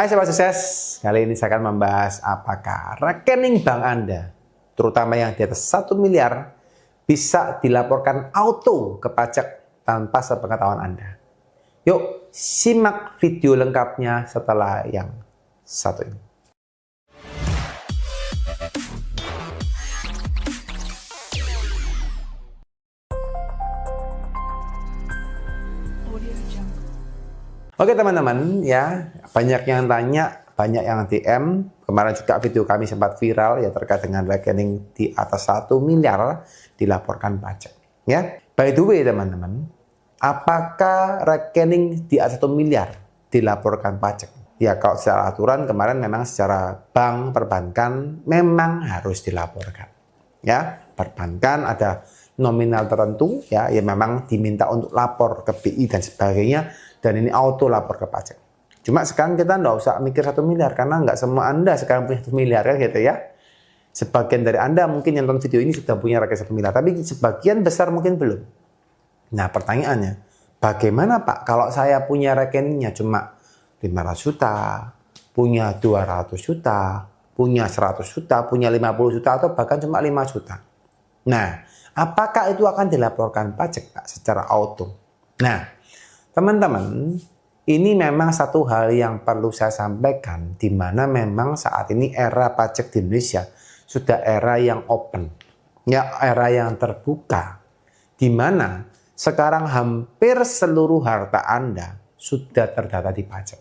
Hai Sobat Sukses, kali ini saya akan membahas apakah rekening bank Anda, terutama yang di atas 1 miliar, bisa dilaporkan auto ke pajak tanpa sepengetahuan Anda. Yuk, simak video lengkapnya setelah yang satu ini. Oke teman-teman, ya banyak yang tanya, banyak yang DM. Kemarin juga video kami sempat viral ya terkait dengan rekening di atas 1 miliar dilaporkan pajak. Ya, by the way teman-teman, apakah rekening di atas 1 miliar dilaporkan pajak? Ya kalau secara aturan kemarin memang secara bank perbankan memang harus dilaporkan. Ya, perbankan ada nominal tertentu ya yang memang diminta untuk lapor ke BI dan sebagainya, dan ini auto lapor ke pajak. Cuma sekarang kita nggak usah mikir 1 miliar karena nggak semua Anda sekarang punya 1 miliar kan gitu ya. Sebagian dari Anda mungkin yang nonton video ini sudah punya rekening 1 miliar, tapi sebagian besar mungkin belum. Nah pertanyaannya, bagaimana Pak kalau saya punya rekeningnya cuma 500 juta, punya 200 juta, punya 100 juta, punya 50 juta, atau bahkan cuma 5 juta. Nah, apakah itu akan dilaporkan pajak Pak secara auto? Nah, teman-teman, ini memang satu hal yang perlu saya sampaikan, di mana memang saat ini era pajak di Indonesia sudah era yang open, ya era yang terbuka, di mana sekarang hampir seluruh harta Anda sudah terdata di pajak.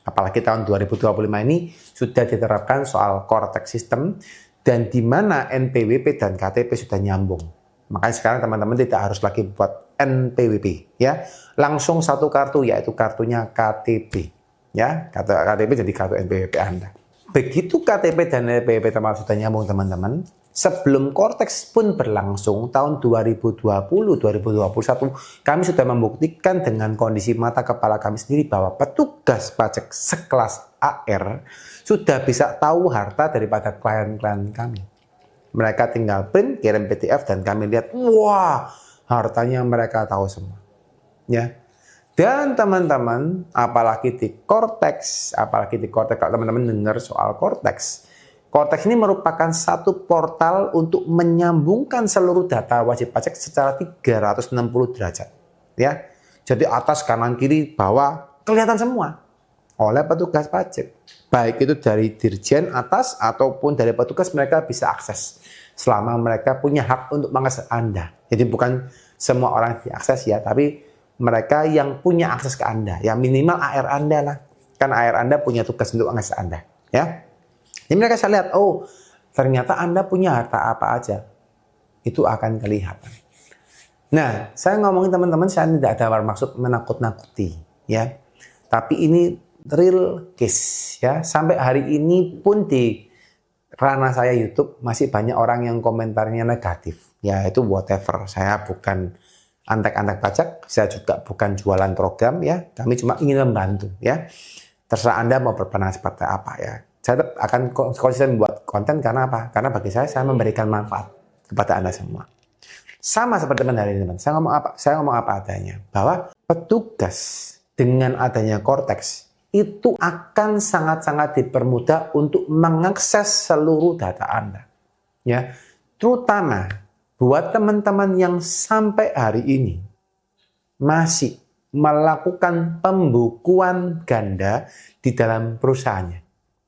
Apalagi tahun 2025 ini sudah diterapkan soal core tax system, dan di mana NPWP dan KTP sudah nyambung. Makanya sekarang teman-teman tidak harus lagi buat NPWP ya, langsung satu kartu yaitu kartunya KTP ya, kartu KTP jadi kartu NPWP Anda. Begitu KTP dan NPWP teman sudah nyambung teman-teman, sebelum Cortex pun berlangsung tahun 2020-2021 kami sudah membuktikan dengan kondisi mata kepala kami sendiri bahwa petugas pajak sekelas AR sudah bisa tahu harta daripada klien-klien kami. Mereka tinggal print, kirim PDF, dan kami lihat, wah, hartanya mereka tahu semua. Ya. Dan teman-teman, apalagi di Cortex, kalau teman-teman dengar soal Cortex ini merupakan satu portal untuk menyambungkan seluruh data wajib pajak secara 360 derajat. Ya. Jadi atas, kanan, kiri, bawah, kelihatan semua oleh petugas pajak. Baik itu dari dirjen atas ataupun dari petugas, mereka bisa akses selama mereka punya hak untuk mengakses Anda. Jadi bukan semua orang diakses ya, tapi mereka yang punya akses ke Anda, ya minimal AR Anda lah. Kan AR Anda punya tugas untuk mengakses Anda, ya. Jadi mereka bisa lihat, oh ternyata Anda punya harta apa aja. Itu akan kelihatan. Nah, saya ngomongin teman-teman, saya tidak ada bermaksud menakut-nakuti, ya. Tapi ini real case ya. Sampai hari ini pun di ranah saya YouTube masih banyak orang yang komentarnya negatif. Ya itu whatever. Saya bukan antek-antek pajak, saya juga bukan jualan program ya. Kami cuma ingin membantu ya. Terserah Anda mau berperan seperti apa ya. Saya tetap akan konsisten membuat konten karena apa? Karena bagi saya memberikan manfaat kepada Anda semua. Sama seperti teman hari ini teman. Saya ngomong apa adanya, bahwa petugas dengan adanya Cortex itu akan sangat-sangat dipermudah untuk mengakses seluruh data Anda. Ya, terutama buat teman-teman yang sampai hari ini masih melakukan pembukuan ganda di dalam perusahaannya.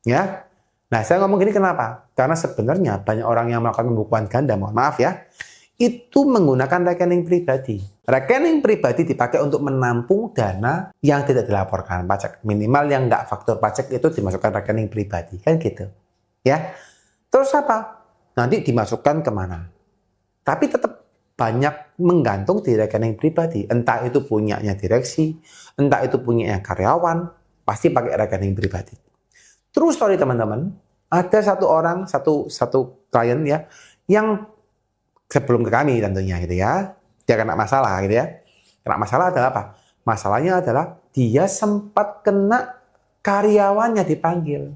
Ya. Nah, saya ngomong gini kenapa? Karena sebenarnya banyak orang yang melakukan pembukuan ganda, mohon maaf ya, itu menggunakan rekening pribadi. Rekening pribadi dipakai untuk menampung dana yang tidak dilaporkan pajak. Minimal yang nggak faktur pajak itu dimasukkan rekening pribadi. Kan gitu. Ya. Terus apa? Nanti dimasukkan kemana? Tapi tetap banyak menggantung di rekening pribadi. Entah itu punyanya direksi, entah itu punyanya karyawan, pasti pakai rekening pribadi. True story teman-teman. Ada satu orang, satu klien ya, yang sebelum ke kami tentunya gitu ya, dia kena masalah gitu ya. Kena masalah adalah apa? Masalahnya adalah dia sempat kena karyawannya dipanggil.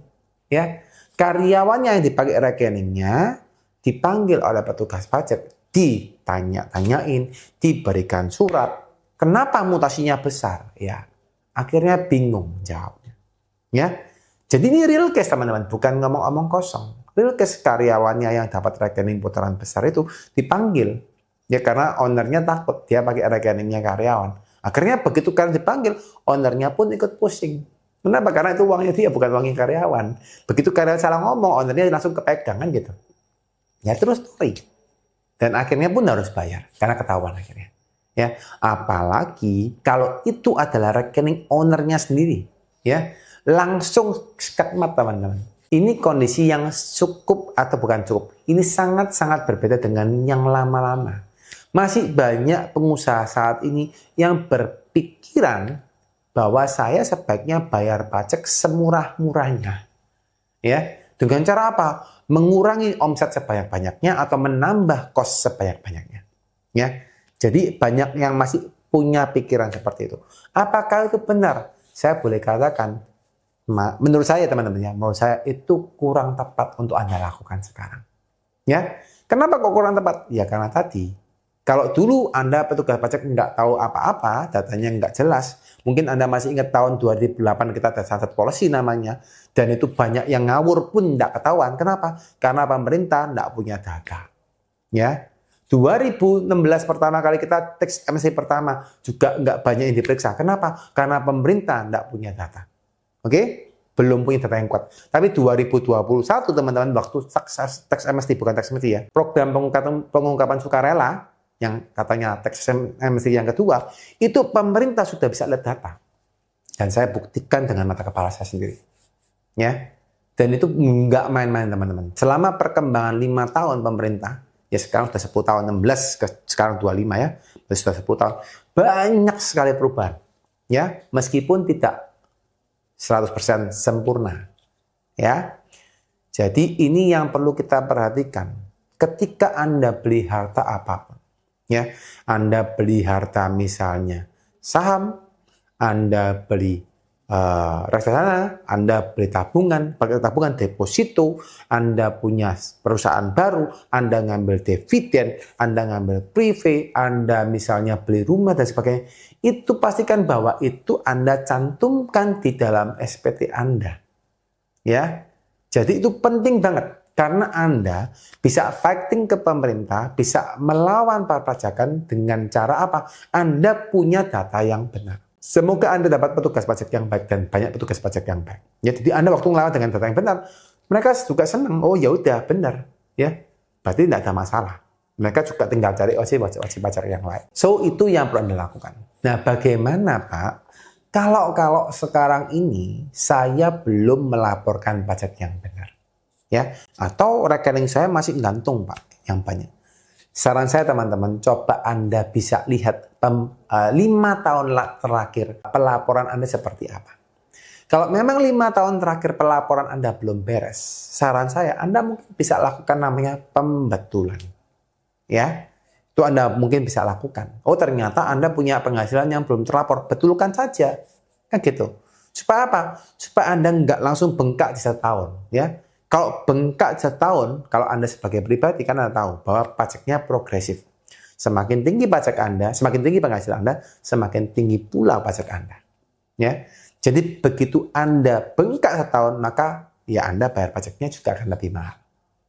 Ya, karyawannya yang dipakai rekeningnya dipanggil oleh petugas pajak, ditanya-tanyain, diberikan surat. Kenapa mutasinya besar? Ya, akhirnya bingung jawabnya. Ya, Jadi ini real case teman-teman, bukan ngomong-ngomong kosong. Real case karyawannya yang dapat rekening putaran besar itu dipanggil. Ya karena ownernya takut dia pakai rekeningnya karyawan. Akhirnya begitu kalian dipanggil, ownernya pun ikut pusing. Kenapa? Karena itu uangnya dia, bukan uangnya karyawan. Begitu karyawan salah ngomong, ownernya langsung kepegang kan gitu. Ya terus story. Dan akhirnya pun harus bayar karena ketahuan akhirnya. Ya, apalagi kalau itu adalah rekening ownernya sendiri, ya. Langsung skakmat teman-teman. Ini kondisi yang cukup atau bukan cukup. Ini sangat-sangat berbeda dengan yang lama-lama. Masih banyak pengusaha saat ini yang berpikiran bahwa saya sebaiknya bayar pajak semurah-murahnya. Ya, dengan cara apa? Mengurangi omset sebanyak-banyaknya atau menambah kos sebanyak-banyaknya. Ya. Jadi banyak yang masih punya pikiran seperti itu. Apakah itu benar? Saya boleh katakan menurut saya teman-teman ya, menurut saya itu kurang tepat untuk Anda lakukan sekarang. Ya, kenapa kok kurang tepat? Ya karena tadi, kalau dulu Anda petugas pajak nggak tahu apa-apa, datanya nggak jelas, mungkin Anda masih ingat tahun 2008 kita ada sunset policy namanya, dan itu banyak yang ngawur pun nggak ketahuan. Kenapa? Karena pemerintah nggak punya data. Ya, 2016 pertama kali kita tax amnesty pertama juga nggak banyak yang diperiksa. Kenapa? Karena pemerintah nggak punya data. Oke, belum punya data yang kuat. Tapi 2021 teman-teman, waktu tax amnesty, bukan tax amnesty ya, program pengungkapan sukarela yang katanya tax amnesty yang kedua, itu pemerintah sudah bisa lihat data. Dan saya buktikan dengan mata kepala saya sendiri. Ya, dan itu nggak main-main teman-teman. Selama perkembangan 5 tahun pemerintah, ya sekarang sudah 10 tahun, 16 sekarang 25 ya, sudah 10 tahun, banyak sekali perubahan. Ya, meskipun tidak 100% sempurna. Ya. Jadi ini yang perlu kita perhatikan. Ketika Anda beli harta apapun, ya, Anda beli harta misalnya saham, Anda beli reksadana, Anda beli tabungan, pakai tabungan deposito, Anda punya perusahaan baru, Anda ngambil dividen, Anda ngambil prive, Anda misalnya beli rumah dan sebagainya, itu pastikan bahwa itu Anda cantumkan di dalam SPT Anda. Ya. Jadi itu penting banget karena Anda bisa fighting ke pemerintah, bisa melawan perpajakan dengan cara apa? Anda punya data yang benar. Semoga Anda dapat petugas pajak yang baik dan banyak petugas pajak yang baik. Ya, jadi Anda waktu ngelawan dengan data yang benar, mereka juga senang. Oh ya udah benar, ya. Berarti tidak ada masalah. Mereka juga tinggal cari wajib pajak yang lain. So itu yang perlu Anda lakukan. Nah, bagaimana Pak? Kalau sekarang ini saya belum melaporkan pajak yang benar, ya, atau rekening saya masih gantung Pak, yang banyak. Saran saya teman-teman, coba Anda bisa lihat 5 tahun terakhir pelaporan Anda seperti apa. Kalau memang 5 tahun terakhir pelaporan Anda belum beres, saran saya Anda mungkin bisa lakukan namanya pembetulan. Ya, itu Anda mungkin bisa lakukan. Oh ternyata Anda punya penghasilan yang belum terlapor, betulkan saja. Kan gitu. Supaya apa? Supaya Anda nggak langsung bengkak di 1 tahun. Ya. Kalau bengkak setahun, kalau Anda sebagai pribadi kan Anda tahu bahwa pajaknya progresif. Semakin tinggi pajak Anda, semakin tinggi penghasilan Anda, semakin tinggi pula pajak Anda. Ya, jadi begitu Anda bengkak setahun, maka ya Anda bayar pajaknya juga akan lebih mahal.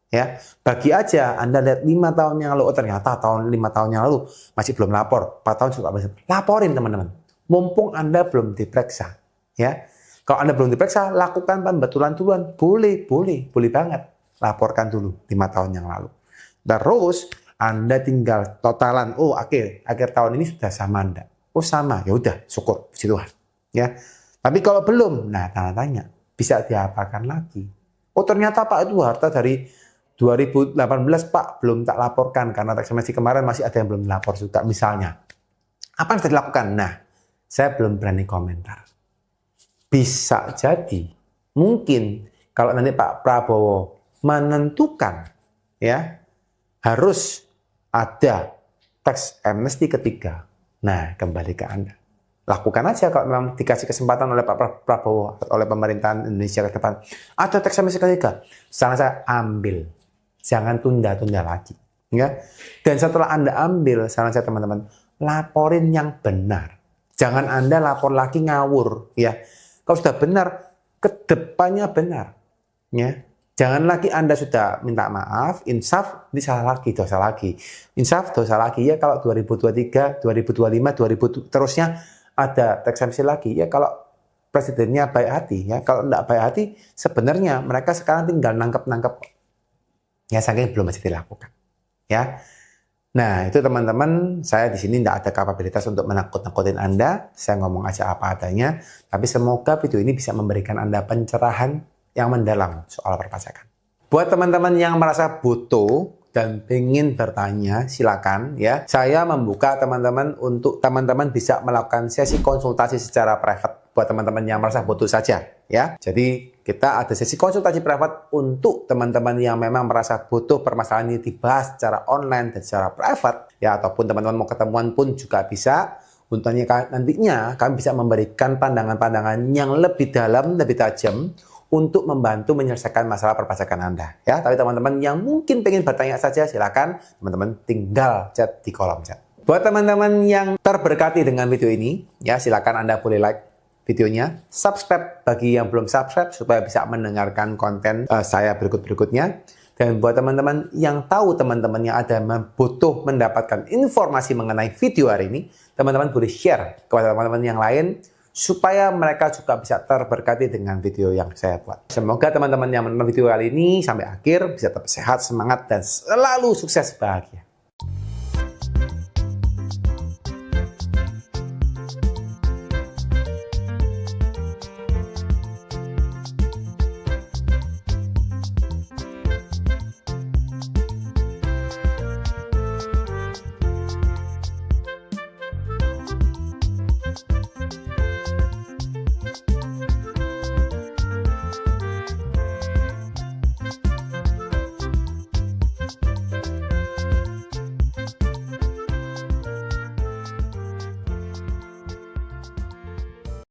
Ya, bagi aja Anda lihat 5 tahun yang lalu, oh ternyata 5 tahun yang lalu masih belum lapor, 4 tahun juga masih laporin teman-teman. Mumpung Anda belum diperiksa, ya. Kalau Anda belum diperiksa, lakukan pembetulan duluan. Boleh banget. Laporkan dulu 5 tahun yang lalu. Terus Anda tinggal totalan. Oh, akhir tahun ini sudah sama Anda. Oh, sama. Ya udah, syukur, puji Tuhan. Ya. Tapi kalau belum, nah tanda tanya, bisa diapakan lagi? Oh, ternyata Pak itu harta dari 2018 Pak belum tak laporkan karena tax amnesty kemarin masih ada yang belum dilapor juga misalnya. Apa yang sudah dilakukan? Nah, saya belum berani komentar. Bisa jadi, mungkin kalau nanti Pak Prabowo menentukan ya harus ada tax amnesty ketiga. Nah, kembali ke Anda. Lakukan aja kalau memang dikasih kesempatan oleh Pak Prabowo, oleh pemerintahan Indonesia ke depan. Ada tax amnesty ketiga. Saran saya ambil. Jangan tunda-tunda lagi. Ya. Dan setelah Anda ambil, saran saya teman-teman, laporin yang benar. Jangan Anda lapor lagi ngawur. Ya. Kalau sudah benar, kedepannya benar. Ya. Jangan lagi Anda sudah minta maaf, insaf, ini salah lagi, dosa lagi. Insaf, dosa lagi. Ya kalau 2023, 2025, 2000 terusnya ada tax amnesty lagi. Ya kalau presidennya baik hati, ya kalau tidak baik hati, sebenarnya mereka sekarang tinggal nangkep-nangkep. Ya saking belum masih dilakukan. Ya. Nah, itu teman-teman, saya di sini tidak ada kapabilitas untuk menakut-nakutin Anda. Saya ngomong aja apa adanya, tapi semoga video ini bisa memberikan Anda pencerahan yang mendalam soal perpajakan. Buat teman-teman yang merasa butuh dan ingin bertanya, silakan ya. Saya membuka teman-teman untuk teman-teman bisa melakukan sesi konsultasi secara private buat teman-teman yang merasa butuh saja ya. Jadi kita ada sesi konsultasi private untuk teman-teman yang memang merasa butuh permasalahan ini dibahas secara online dan secara private ya, ataupun teman-teman mau ketemuan pun juga bisa. Untungnya nantinya kami bisa memberikan pandangan-pandangan yang lebih dalam, lebih tajam untuk membantu menyelesaikan masalah perpajakan Anda. Ya, tapi teman-teman yang mungkin pengen bertanya saja, silakan teman-teman tinggal chat di kolom chat. Buat teman-teman yang terberkati dengan video ini, ya silakan Anda boleh like videonya, subscribe bagi yang belum subscribe supaya bisa mendengarkan konten saya berikut-berikutnya. Dan buat teman-teman yang tahu teman-teman yang ada butuh mendapatkan informasi mengenai video hari ini, teman-teman boleh share kepada teman-teman yang lain supaya mereka juga bisa terberkati dengan video yang saya buat. Semoga teman-teman yang menonton video kali ini sampai akhir bisa tetap sehat, semangat, dan selalu sukses bahagia.